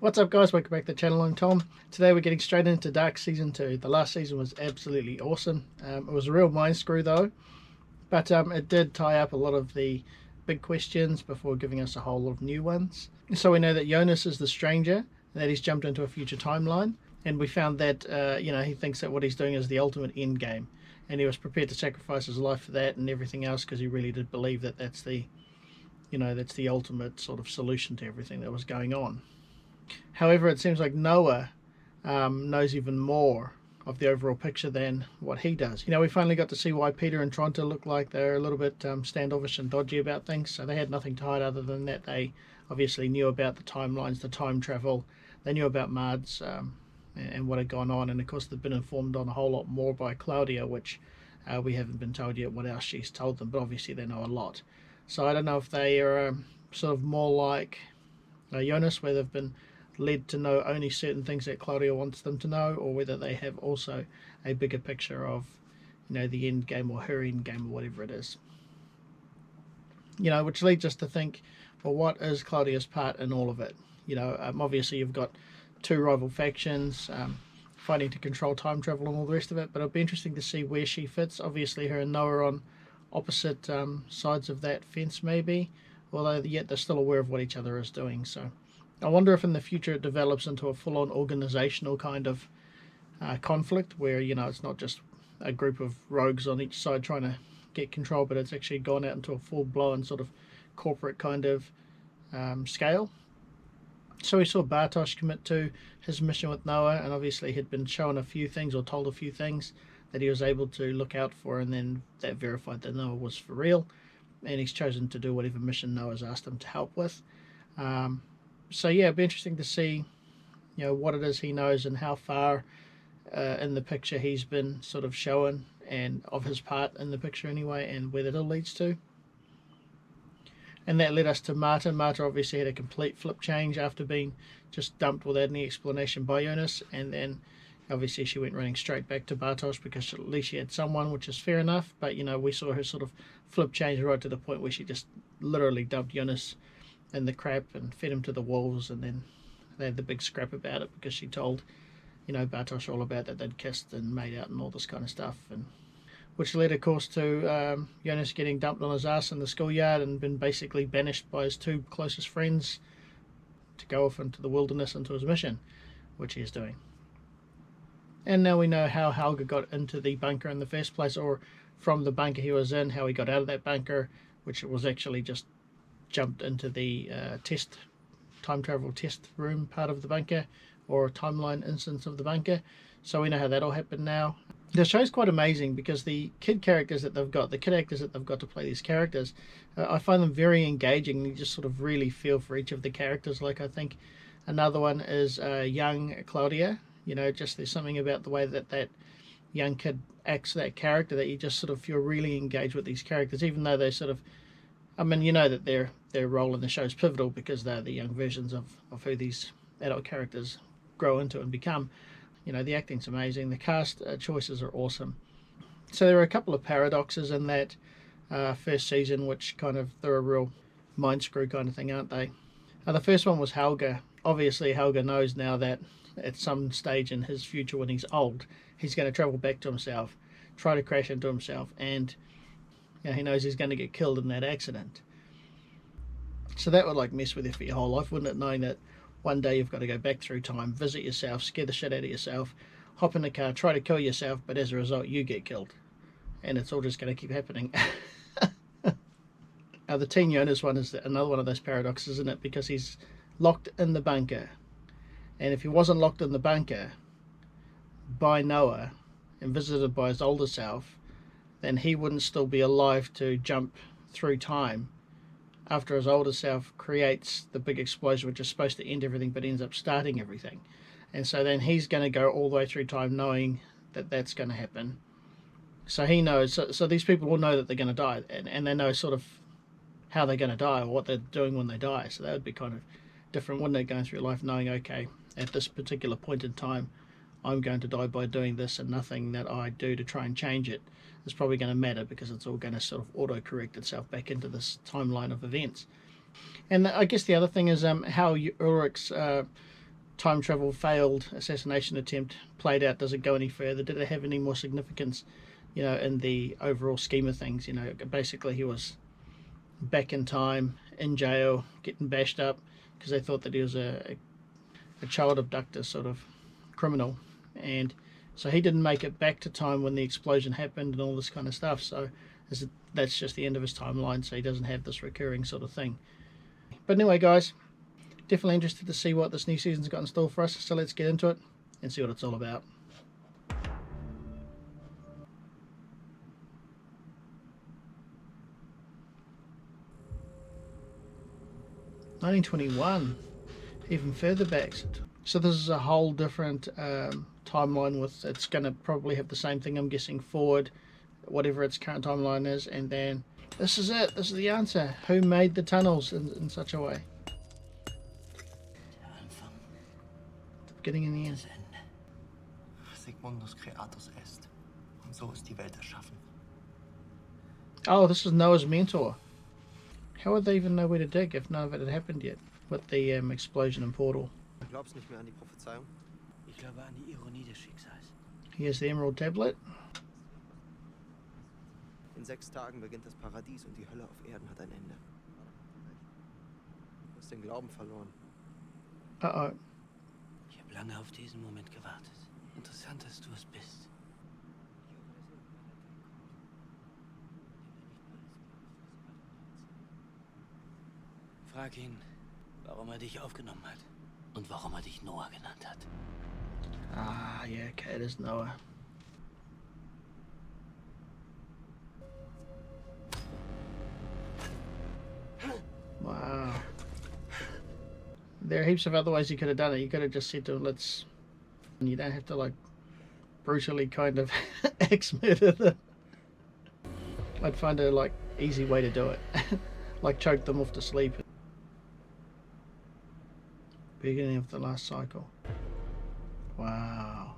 What's up guys, welcome back to the channel. I'm Tom. Today we're getting straight into Dark Season 2. The last season was absolutely awesome. It was a real mind screw though, but it did tie up a lot of the big questions before giving us a whole lot of new ones. So we know that Jonas is the stranger, and that he's jumped into a future timeline, and we found that he thinks that what he's doing is the ultimate end game, and he was prepared to sacrifice his life for that and everything else because he really did believe that that's the ultimate sort of solution to everything that was going on. However, it seems like Noah knows even more of the overall picture than what he does. We finally got to see why Peter and Tronte look like they're a little bit standoffish and dodgy about things. So they had nothing to hide other than that they obviously knew about the timelines, the time travel. They knew about Mards and what had gone on. And of course they've been informed on a whole lot more by Claudia, which we haven't been told yet what else she's told them. But obviously they know a lot. So I don't know if they are sort of more like Jonas, where they've been led to know only certain things that Claudia wants them to know, or whether they have also a bigger picture of the end game or her end game or whatever it is. Which leads us to think, well, what is Claudia's part in all of it? Obviously you've got two rival factions fighting to control time travel and all the rest of it, but it'll be interesting to see where she fits. Obviously her and Noah are on opposite sides of that fence maybe, although yet they're still aware of what each other is doing. So I wonder if in the future it develops into a full-on organizational kind of conflict where it's not just a group of rogues on each side trying to get control, but it's actually gone out into a full-blown sort of corporate kind of scale. So we saw Bartosz commit to his mission with Noah, and obviously he'd been shown a few things or told a few things that he was able to look out for, and then that verified that Noah was for real, and he's chosen to do whatever mission Noah's asked him to help with. So yeah, it'd be interesting to see what it is he knows and how far in the picture he's been sort of shown, and of his part in the picture anyway, and where that all leads to. And that led us to Marta. Marta obviously had a complete flip change after being just dumped without any explanation by Jonas, and then obviously she went running straight back to Bartosz because at least she had someone, which is fair enough. But we saw her sort of flip change right to the point where she just literally dumped Jonas in the crap and fed him to the wolves, and then they had the big scrap about it because she told Bartosz all about that they'd kissed and made out and all this kind of stuff, and which led of course to Jonas getting dumped on his ass in the schoolyard and been basically banished by his two closest friends to go off into the wilderness into his mission, which he is doing. And now we know how Helge got into the bunker in the first place, or from the bunker he was in, how he got out of that bunker, which was actually just jumped into the time travel test room part of the bunker, or a timeline instance of the bunker. So we know how that all happened now. The show's quite amazing because the kid characters that they've got, the kid actors that they've got to play these characters, I find them very engaging. You just sort of really feel for each of the characters. Like I think another one is young Claudia. Just there's something about the way that young kid acts that character that you just sort of feel really engaged with these characters, even though they sort of, that their role in the show is pivotal because they're the young versions of who these adult characters grow into and become. The acting's amazing. The cast choices are awesome. So there are a couple of paradoxes in that first season, which kind of, they're a real mind screw kind of thing, aren't they? The first one was Helge. Obviously Helge knows now that at some stage in his future when he's old, he's going to travel back to himself, try to crash into himself, and he knows he's going to get killed in that accident. So that would mess with you for your whole life, wouldn't it? Knowing that one day you've got to go back through time, visit yourself, scare the shit out of yourself, hop in the car, try to kill yourself, but as a result you get killed. And it's all just going to keep happening. Now the Teen Jonas one is another one of those paradoxes, isn't it? Because he's locked in the bunker. And if he wasn't locked in the bunker by Noah and visited by his older self, then he wouldn't still be alive to jump through time after his older self creates the big explosion which is supposed to end everything but ends up starting everything. And so then he's going to go all the way through time knowing that that's going to happen. So he knows, so these people will know that they're going to die, and they know sort of how they're going to die or what they're doing when they die. So that would be kind of different, wouldn't it, going through life knowing, okay, at this particular point in time I'm going to die by doing this, and nothing that I do to try and change it is probably going to matter because it's all going to sort of auto-correct itself back into this timeline of events. And I guess the other thing is how Ulrich's time travel failed assassination attempt played out? Does it go any further? Did it have any more significance, you know, in the overall scheme of things? You know, basically he was back in time, in jail, getting bashed up because they thought that he was a child abductor sort of criminal, and so he didn't make it back to time when the explosion happened and all this kind of stuff. So that's just the end of his timeline, so he doesn't have this recurring sort of thing. But anyway, guys, definitely interested to see what this new season's got in store for us, so let's get into it and see what it's all about. (1921), even further back. So this is a whole different timeline with, it's going to probably have the same thing, I'm guessing, forward, whatever its current timeline is, and then this is it, this is the answer. Who made the tunnels in such a way? The beginning and the end. Sigmundus Creatus est, und so ist die Welt erschaffen. Oh, this is Noah's mentor. How would they even know where to dig if none of it had happened yet with the explosion and portal? Du glaubst nicht mehr an die Prophezeiung? Ich glaube an die Ironie des Schicksals. Here's the Emerald Tablet. In 6 Tagen beginnt das Paradies und die Hölle auf Erden hat ein Ende. Du hast den Glauben verloren. Uh-oh. Ich habe lange auf diesen Moment gewartet. Interessant, dass du es bist. Frag ihn, warum dich aufgenommen hat und warum dich Noah genannt hat. Ah, yeah, okay, it is Noah. Wow. There are heaps of other ways you could have done it. You could have just said to him, let's... You don't have to, like, brutally kind of axe-murder them. I'd find a, like, easy way to do it. Like, choke them off to sleep. Beginning of the last cycle. Wow.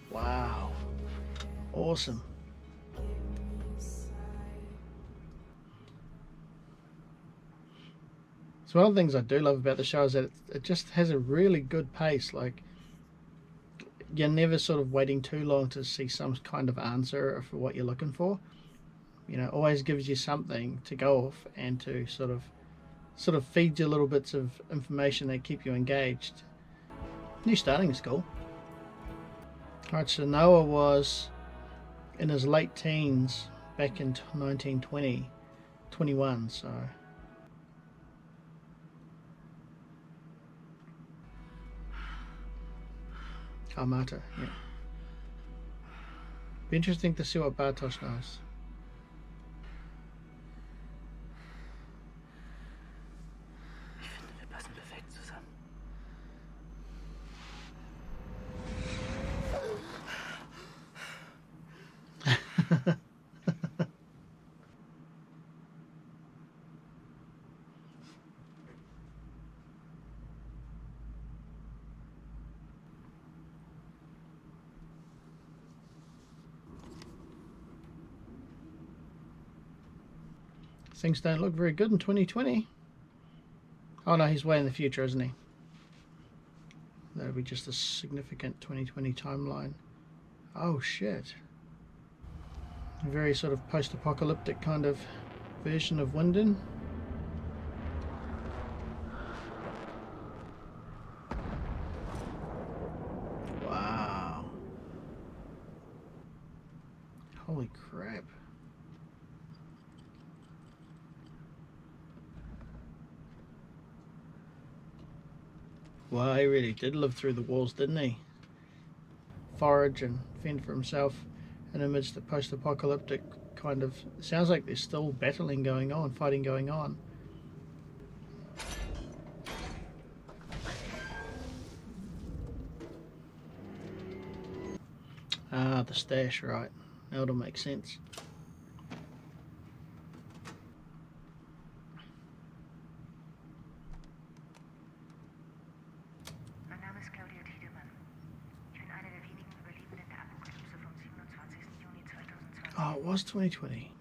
Wow. Awesome. So one of the things I do love about the show is that it just has a really good pace. Like, you're never sort of waiting too long to see some kind of answer for what you're looking for. You know, always gives you something to go off and to sort of feed you little bits of information that keep you engaged. New starting is cool. Alright, so Noah was in his late teens back in 1920, 21, so... Armata, yeah. Be interesting to see what Bartosz knows. Ich finde, wir passen perfekt zusammen. Things don't look very good in 2020. Oh no, he's way in the future, isn't he? That'll be just a significant 2020 timeline. Oh shit. A very sort of post-apocalyptic kind of version of Winden. Wow. Holy crap. Well, he really did live through the walls, didn't he? Forage and fend for himself in amidst the post-apocalyptic kind of... Sounds like there's still battling going on, fighting going on. Ah, the stash, right. That'll make sense. Oh, it was 2020.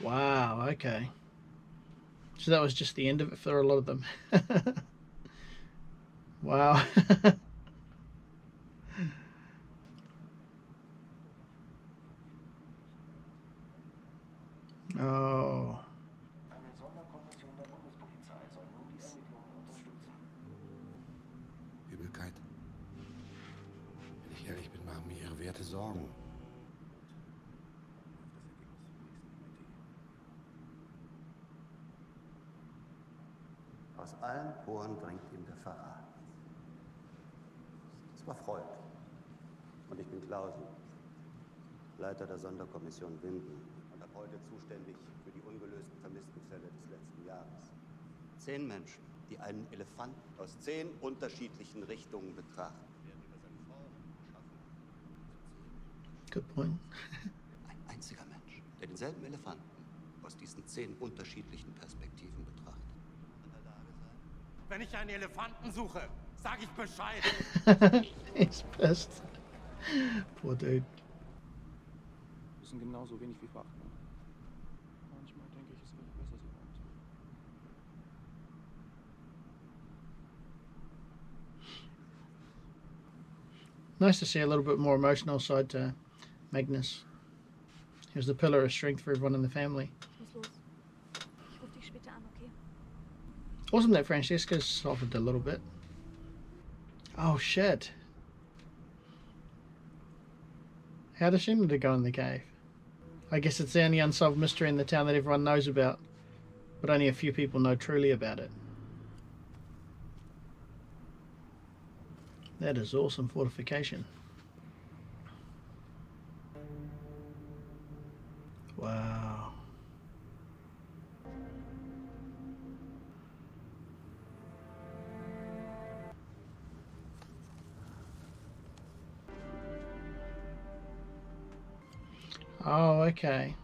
Wow, okay. So that was just the end of it for a lot of them. Wow. Oh. Eine Sonderkommission der Bundespolizei soll nun die Ermittlungen unterstützen. Übelkeit. Wenn ich ehrlich bin, machen mir ihre Werte Sorgen. Aus allen Poren drängt ihm der Verrat. Es war Freud. Und ich bin Klausen, Leiter der Sonderkommission Winden und ab heute zuständig für die ungelösten Vermisstenfälle des letzten Jahres. 10 Menschen, die einen Elefanten aus 10 unterschiedlichen Richtungen betrachten, werden über seine Form geschaffen. Good point. Ein einziger Mensch, der denselben Elefanten aus diesen 10 unterschiedlichen Perspektiven betrachtet. In der Lage sein, Wenn ich einen Elefanten suche, sag ich Bescheid. He's pissed. Poor dude. Wissen genauso wenig wie verachten. Manchmal denke ich, es wäre besser, sie waren so. Nice to see a little bit more emotional side to Magnus. He was the pillar of strength for everyone in the family. Ich muss los. Ich rufe dich später an, okay? Awesome that Francesca's softened a little bit. Oh shit. How does she know to go in the cave? I guess it's the only unsolved mystery in the town that everyone knows about, but only a few people know truly about it. That is awesome fortification. Wow. Oh, okay.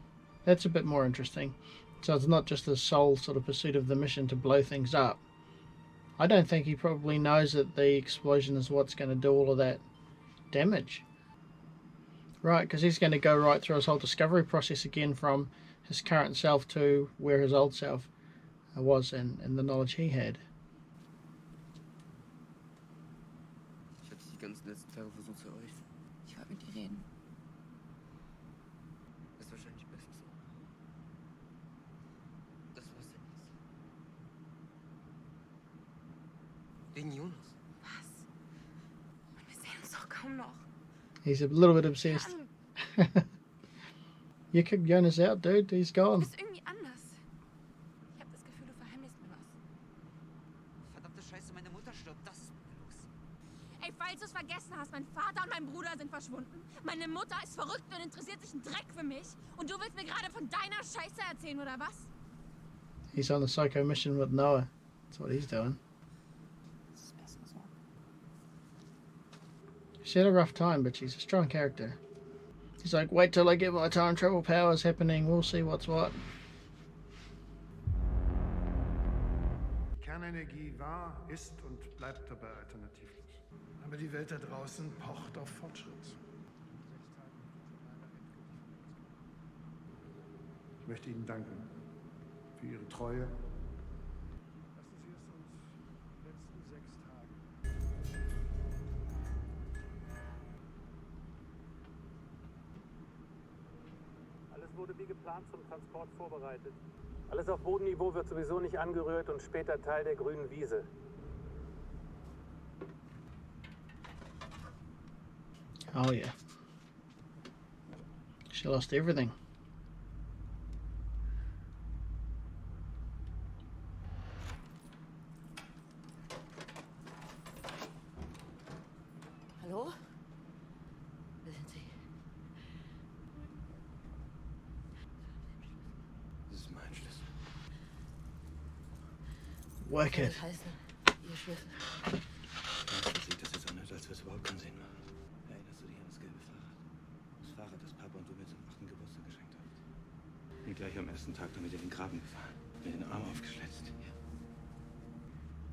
That's a bit more interesting. So it's not just the sole sort of pursuit of the mission to blow things up. I don't think he probably knows that the explosion is what's going to do all of that damage. Right, because he's going to go right through his whole discovery process again from his current self to where his old self was and the knowledge he had. Ich hatte die ganzen letzten Tage versucht zu erreichen. Ich wollte mit dir reden. Ist wahrscheinlich besser so. Das war's denn jetzt. Wegen Jonas. Was? Mann, wir sehen uns doch kaum noch. He's a little bit obsessed. You kicked Jonas out, dude. He's Du gone. bist irgendwie anders. Ich habe das Gefühl, du verheimlichst mir was. Verdammte Scheiße, meine Mutter stirbt. Das ist mit mir los. Ey, falls du es vergessen hast, mein Vater und mein Bruder sind verschwunden. Meine Mutter ist verrückt und interessiert sich einen Dreck für mich. Und du willst mir gerade von deiner Scheiße erzählen, oder was? He's on a psycho mission with Noah. That's what he's doing. Das ist besser so. She had a rough time, but she's a strong character. He's like, wait till I get my time travel powers happening. We'll see what's what. Kernenergie war, ist und bleibt dabei alternativlos. Aber die Welt da draußen pocht auf Fortschritt. Ich möchte Ihnen danken für Ihre Treue. Lassen Sie es uns die letzten 6 Tage. Alles wurde wie geplant zum Transport vorbereitet. Alles auf Bodenniveau wird sowieso nicht angerührt und später Teil der grünen Wiese. Oh yeah. She lost everything. Hallo? Wer sind Sie? Das ist mein Schlüssel. Work it. Das heißt, Ihr Schlüssel. Manchmal sieht das jetzt an, als würde es überhaupt keinen Sinn machen. Erinnerst du dich an das gelbe Fahrrad? Das Fahrrad, das Papa und du mir zum 8. Geburtstag geschenkt habt. Und gleich am ersten Tag damit in den Graben gefahren. Mir den Arm aufgeschlitzt.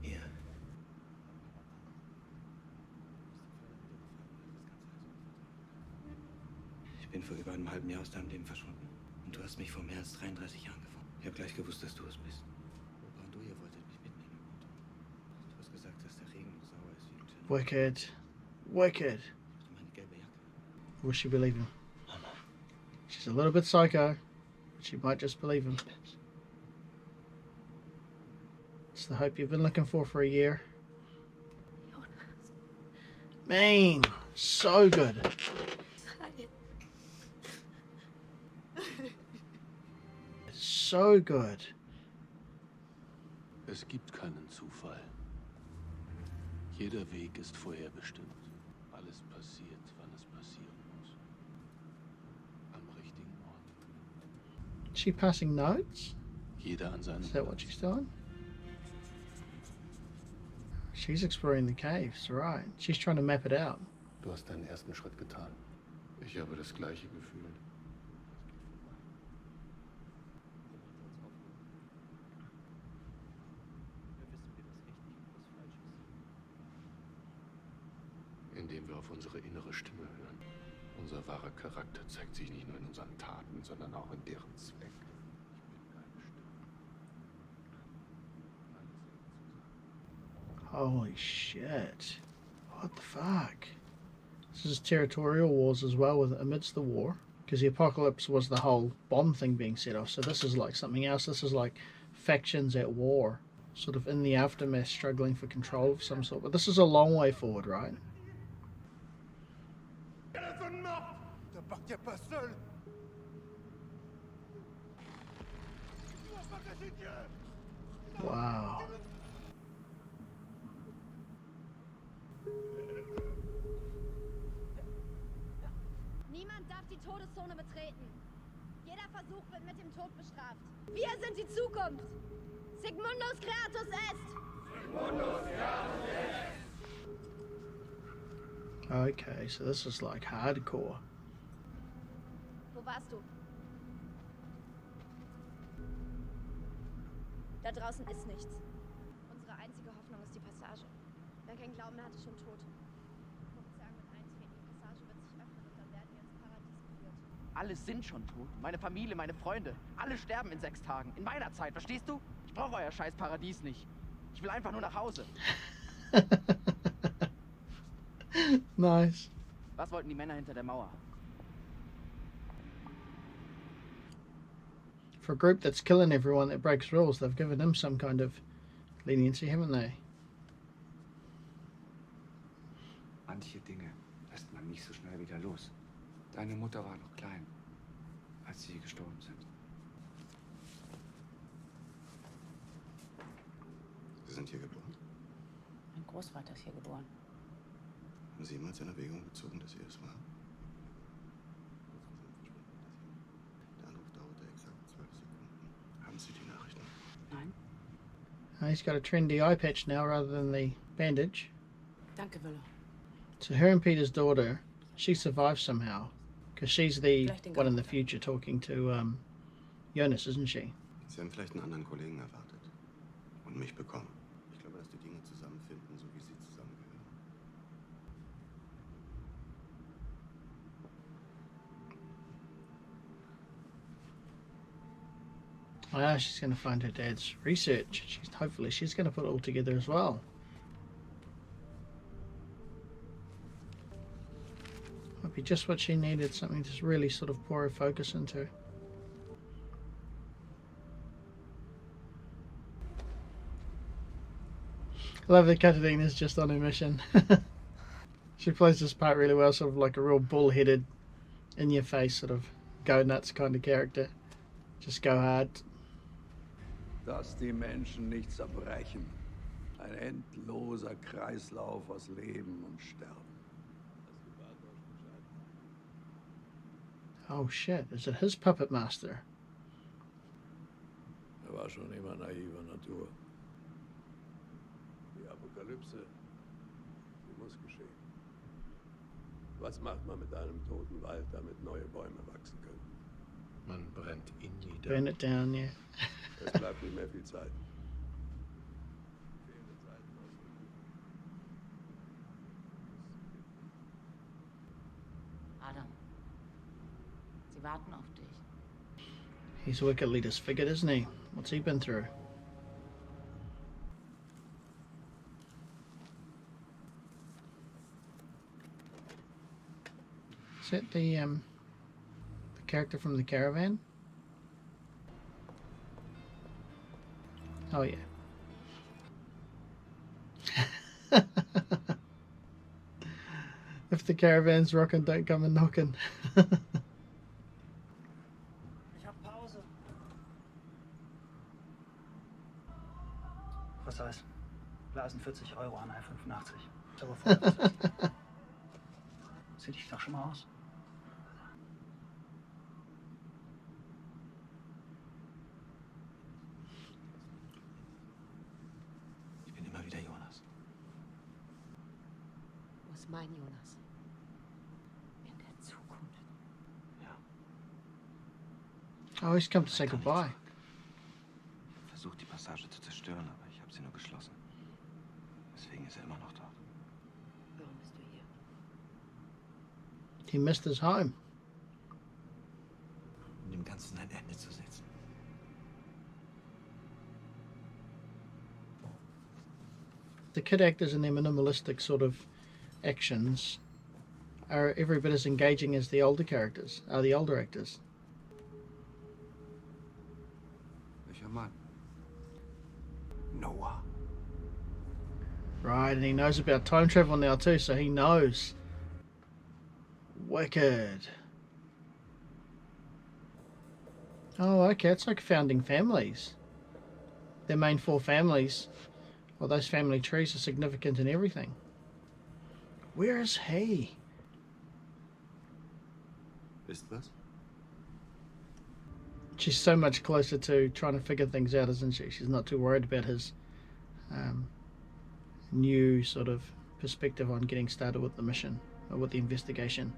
Hier. Ich bin vor über einem halben Jahr aus deinem Leben verschwunden. Und du hast mich vor mehr als 33 Jahren gefunden. Ich habe gleich gewusst, dass du es bist. Opa und du, ihr wolltet mich mitnehmen im Auto. Du hast gesagt, dass der Regen sauer ist wie im Tschernobyl. Wicked. Wicked. Ich hatte meine gelbe Jacke. Will she believe him? Mama. She's a little bit psycho, but she might just believe him. It's the hope you've been looking for a year. Man, so good. So good. Es gibt keinen Zufall. Jeder Weg ist vorherbestimmt. Alles passiert, wann es passieren muss. Am richtigen Ort. Is she passing notes? Jeder an seinem Is that what she's doing? She's exploring the caves, right? She's trying to map it out. Du hast deinen ersten Schritt getan. Ich habe das gleiche Gefühl. Indem wir auf unsere innere Stimme hören. Unser wahrer Charakter zeigt sich nicht nur in unseren Taten, sondern auch in deren Zweck. Holy shit. What the fuck? This is territorial wars as well amidst the war. Because the apocalypse was the whole bomb thing being set off. So this is like something else. This is like factions at war. Sort of in the aftermath struggling for control of some sort. But this is a long way forward, right? Wow. Niemand darf die Todeszone betreten. Jeder Versuch wird mit dem Tod bestraft. Wir sind die Zukunft. Sigmundus Creatus est. Sigmundus Creatus est. Okay, so this is like hardcore. Wo warst du? Da draußen ist nichts. Unsere einzige Hoffnung ist die Passage. Wer keinen Glauben mehr, hatte schon tot. Prophezeiung wird eintreten, die Passage wird sich öffnen und dann werden wir ins Paradies geführt. Alle sind schon tot. Meine Familie, meine Freunde. Alle sterben in 6 Tagen. In meiner Zeit, verstehst du? Ich brauche euer scheiß Paradies nicht. Ich will einfach nur nach Hause. Nice. Was wollten die Männer hinter der Mauer? For a group that's killing everyone that breaks rules, they've given them some kind of leniency, haven't they? Manche Dinge lässt man nicht so schnell wieder los. Deine Mutter war noch klein, als sie gestorben sind. Sie sind hier geboren? Mein Großvater ist hier geboren. Haben Sie jemals in Erwägung gezogen, dass Sie es waren? Der Anruf dauerte exakt 12 Sekunden. Haben Sie die Nachricht noch? Nein. He's got a trendy eye patch now rather than the bandage. Danke, Wille. So her and Peter's daughter, she survives somehow. Because she's the one in the future talking to Jonas, isn't she? Sie haben vielleicht einen anderen Kollegen erwartet. Und mich bekommen. Ich glaube, dass die Dinge zusammenfinden, so wie sie zusammengehören. Ah, she's going to find her dad's research. Hopefully she's going to put it all together as well. Might be just what she needed, something to really sort of pour her focus into. I love that Katharina's just on her mission. She plays this part really well, sort of like a real bull-headed, in-your-face sort of go-nuts kind of character. Just go hard. Dass die Menschen nicht zerbrechen. Ein endloser Kreislauf aus Leben und Sterben. Oh shit, is it his puppet master? War schon immer naiver Natur. Die Apokalypse, die muss geschehen. Was macht man mit einem toten Wald, damit neue Bäume wachsen können? Man brennt ihn nieder. Burn it down, yeah. Es bleibt nicht mehr viel Zeit. Adam, sie warten auf dich. He's wickedly disfigured, isn't he? What's he been through? Is that the character from the caravan? Oh yeah. If the caravan's rocking, don't come and knocking. Ich hab Pause. Was heißt? Blasen 40 Euro an 1,85. Ist aber voll. Sieht dich doch schon mal aus. Ich bin immer wieder Jonas. Wo ist mein Jonas? In der Zukunft. Oh, he's come to say goodbye. Versucht die Passage zu zerstören, aber ich habe sie nur geschlossen. Deswegen ist er immer noch dort. Warum bist du hier? He missed his home. Um dem Ganzen ein Ende zu setzen. The kid actors in their minimalistic sort of actions are every bit as engaging as the older characters, the older actors. Welcher Mann? Noah. Right, and he knows about time travel now too, so he knows. Wicked. Oh, okay, it's like founding families. Their main 4 families, well, those family trees are significant in everything. Where is he? Wisst was? She's so much closer to trying to figure things out, isn't she? She's not too worried about his new sort of perspective on getting started with the mission, or with the investigation.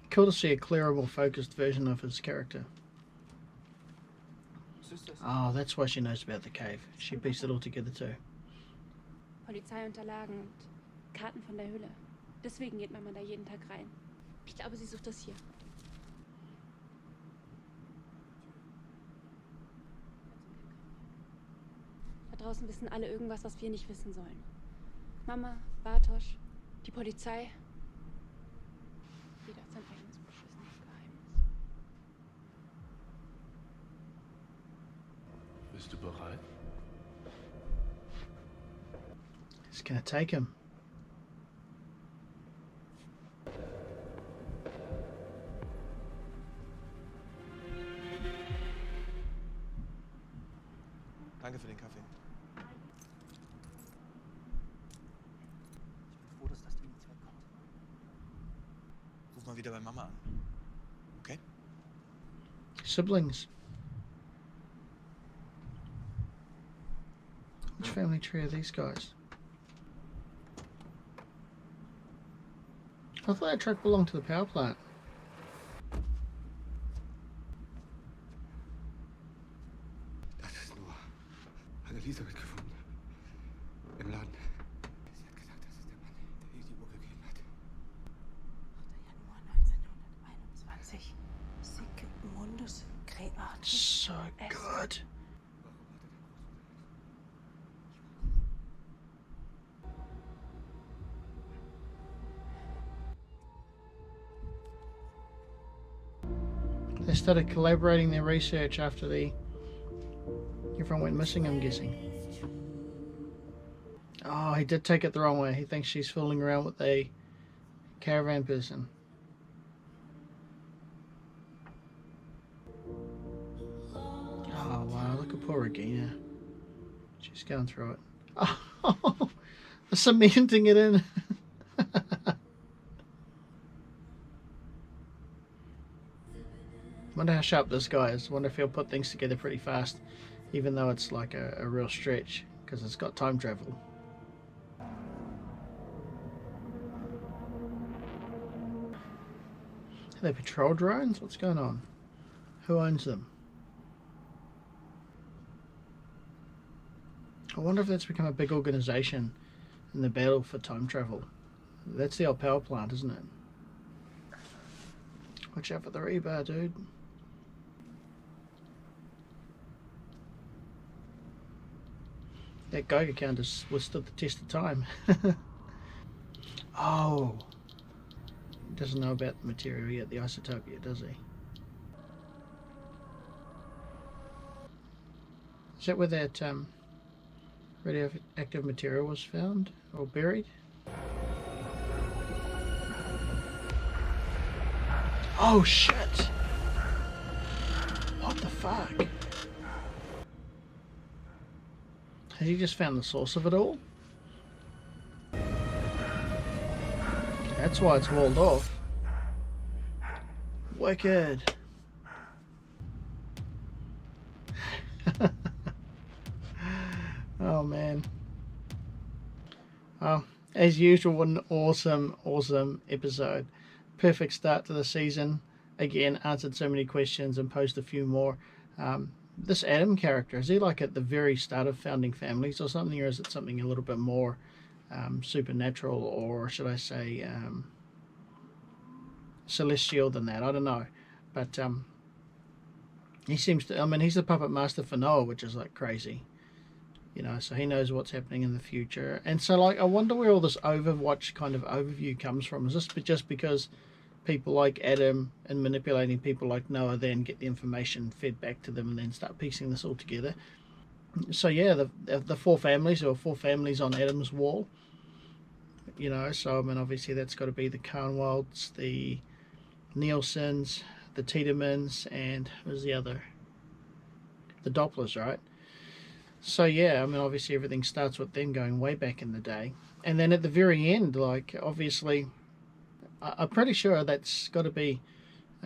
Cool to see a clearer, more focused version of his character. Oh, that's why she knows about the cave. She pieced it all together too. Polizeiunterlagen und Karten von der Höhle. Deswegen geht Mama da jeden Tag rein. Ich glaube, sie sucht das hier. Da draußen wissen alle irgendwas, was wir nicht wissen sollen. Mama, Bartosz, die Polizei. Jeder hat sein eigenes beschissenes Geheimnis. Bist du bereit? It's gonna take him. Danke für den Kaffee. Ich bin froh, dass das Ding jetzt wegkommt. Ruf mal wieder bei Mama an. Okay? Siblings. Which family tree are these guys? I thought that truck belonged to the power plant. Das ist Noah. Hat Elisabeth gefunden. Im Laden. Sie hat gesagt, das ist der Mann, der ihr die Uhr gegeben hat. 8. Januar 1921. Sigmundus Gräberhardt. So good. They started collaborating their research after everyone went missing, I'm guessing. Oh, he did take it the wrong way. He thinks she's fooling around with a caravan person. Oh wow, look at poor Regina. She's going through it. Oh, cementing it in. Wonder how sharp this guy is. Wonder if he'll put things together pretty fast, even though it's like a real stretch, because it's got time travel. Are they patrol drones? What's going on? Who owns them? I wonder if that's become a big organisation in the battle for time travel. That's the old power plant, isn't it? Watch out for the rebar, dude. That Geiger counter withstood the test of time. Oh. He doesn't know about the material yet, the isotope yet, does he? Is that where that radioactive material was found or buried? Oh shit! What the fuck? Has he just found the source of it all? That's why it's walled off. Wicked. Oh man. Oh, as usual, an awesome episode. Perfect start to the season. Again, answered so many questions and posed a few more. This Adam character, is he like at the very start of Founding Families or something, or is it something a little bit more supernatural, or should I say celestial than that? I don't know. But he seems to, I mean, he's the puppet master for Noah, which is like crazy. You know, so he knows what's happening in the future. And so, like, I wonder where all this Overwatch kind of overview comes from. Is this just because people like Adam and manipulating people like Noah then get the information fed back to them and then start piecing this all together? So, yeah, the four families, or four families on Adam's wall. You know, so, I mean, obviously that's got to be the Carnwalds, the Nielsen's, the Tiedemanns, and what was the other? The Dopplers, right? So yeah, I mean, obviously everything starts with them going way back in the day. And then at the very end, like, obviously, I'm pretty sure that's got to be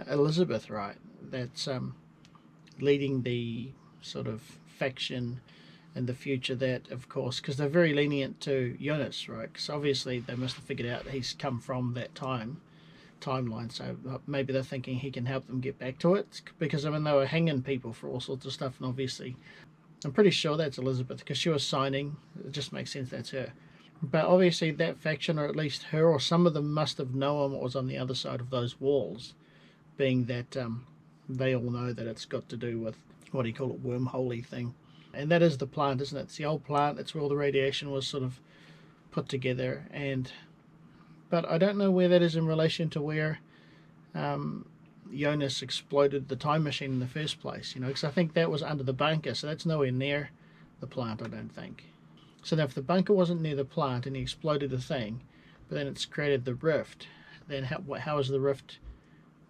Elizabeth, right? That's leading the sort of faction in the future that, of course, because they're very lenient to Jonas, right? Because obviously they must have figured out that he's come from that timeline, so maybe they're thinking he can help them get back to it. Because, I mean, they were hanging people for all sorts of stuff, and obviously I'm pretty sure that's Elizabeth, because she was signing. It just makes sense that's her. But obviously that faction, or at least her, or some of them, must have known what was on the other side of those walls, being that they all know that it's got to do with, what do you call it, wormholey thing. And that is the plant, isn't it? It's the old plant. That's where all the radiation was sort of put together. But I don't know where that is in relation to where Jonas exploded the time machine in the first place, you know, because I think that was under the bunker, so that's nowhere near the plant, I don't think. So now if the bunker wasn't near the plant and he exploded the thing, but then it's created the rift, then how is the rift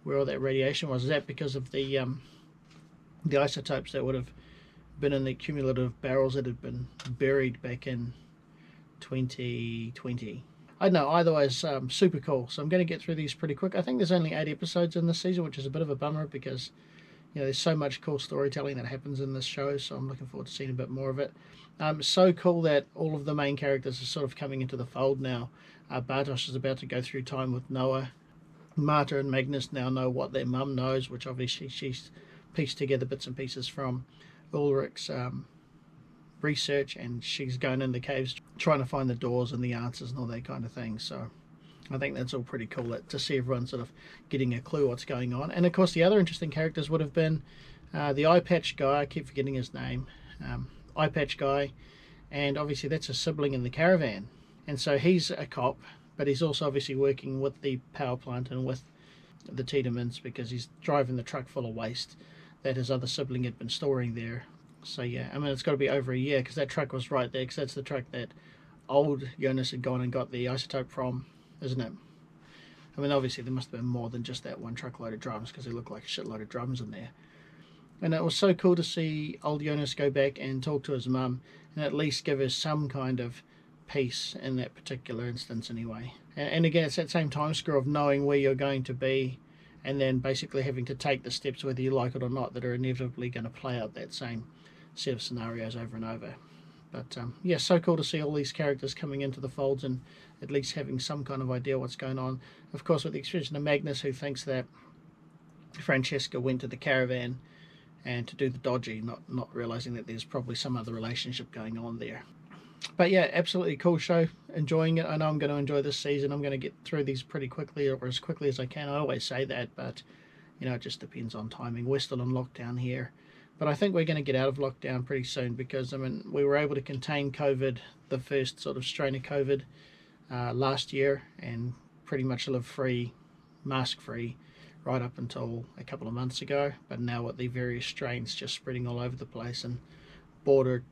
where all that radiation was? Is that because of the isotopes that would have been in the cumulative barrels that had been buried back in 2020? I don't know, either way, it's super cool. So I'm going to get through these pretty quick. I think there's only 8 episodes in this season, which is a bit of a bummer because, you know, there's so much cool storytelling that happens in this show, so I'm looking forward to seeing a bit more of it. So cool that all of the main characters are sort of coming into the fold now. Bartosz is about to go through time with Noah. Marta and Magnus now know what their mum knows, which obviously she's pieced together bits and pieces from Ulrich's research, and she's going in the caves trying to find the doors and the answers and all that kind of thing. So I think that's all pretty cool to see everyone sort of getting a clue what's going on. And of course the other interesting characters would have been the eye patch guy, I keep forgetting his name, eye patch guy, and obviously that's a sibling in the caravan, and so he's a cop, but he's also obviously working with the power plant and with the Tiedemanns because he's driving the truck full of waste that his other sibling had been storing there. So yeah, I mean, it's got to be over a year because that truck was right there, because that's the truck that old Jonas had gone and got the isotope from, isn't it? I mean, obviously there must have been more than just that one truckload of drums, because they look like a shitload of drums in there. And it was so cool to see old Jonas go back and talk to his mum and at least give her some kind of peace in that particular instance anyway. And again, it's that same time screw of knowing where you're going to be and then basically having to take the steps, whether you like it or not, that are inevitably going to play out that same set of scenarios over and over. But yeah, so cool to see all these characters coming into the folds and at least having some kind of idea what's going on. Of course, with the exception of Magnus, who thinks that Francesca went to the caravan and to do the dodgy, not realizing that there's probably some other relationship going on there. But yeah, absolutely cool show. Enjoying it. I know I'm going to enjoy this season. I'm going to get through these pretty quickly, or as quickly as I can. I always say that, but you know, it just depends on timing. We're still in lockdown here, but I think we're going to get out of lockdown pretty soon, because I mean, we were able to contain COVID, the first sort of strain of COVID, last year, and pretty much live free, mask free, right up until a couple of months ago. But now with the various strains just spreading all over the place, and border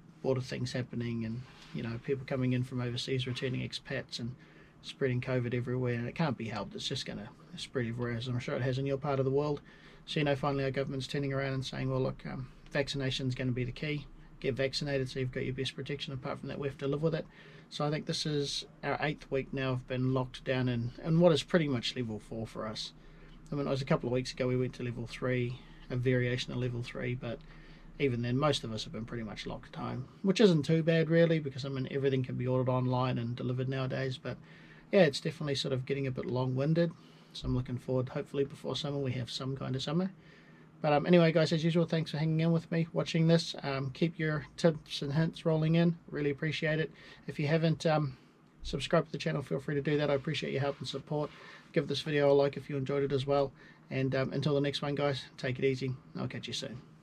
things happening, and you know, people coming in from overseas, returning expats, and spreading COVID everywhere, and it can't be helped. It's just going to spread everywhere, as I'm sure it has in your part of the world. So you know, finally our government's turning around and saying, well look, vaccination is going to be the key. Get vaccinated so you've got your best protection. Apart from that, we have to live with it. So I think this is our 8th week now of been locked down in what is pretty much level 4 for us. I mean, it was a couple of weeks ago we went to level 3, a variation of level 3, but even then most of us have been pretty much locked home, which isn't too bad really, because I mean, everything can be ordered online and delivered nowadays. But yeah, it's definitely sort of getting a bit long-winded, so I'm looking forward, hopefully before summer we have some kind of summer. But anyway guys, as usual, thanks for hanging in with me, watching this. Keep your tips and hints rolling in, really appreciate it. If you haven't subscribed to the channel, feel free to do that. I appreciate your help and support. Give this video a like if you enjoyed it as well, and until the next one guys, take it easy. I'll catch you soon.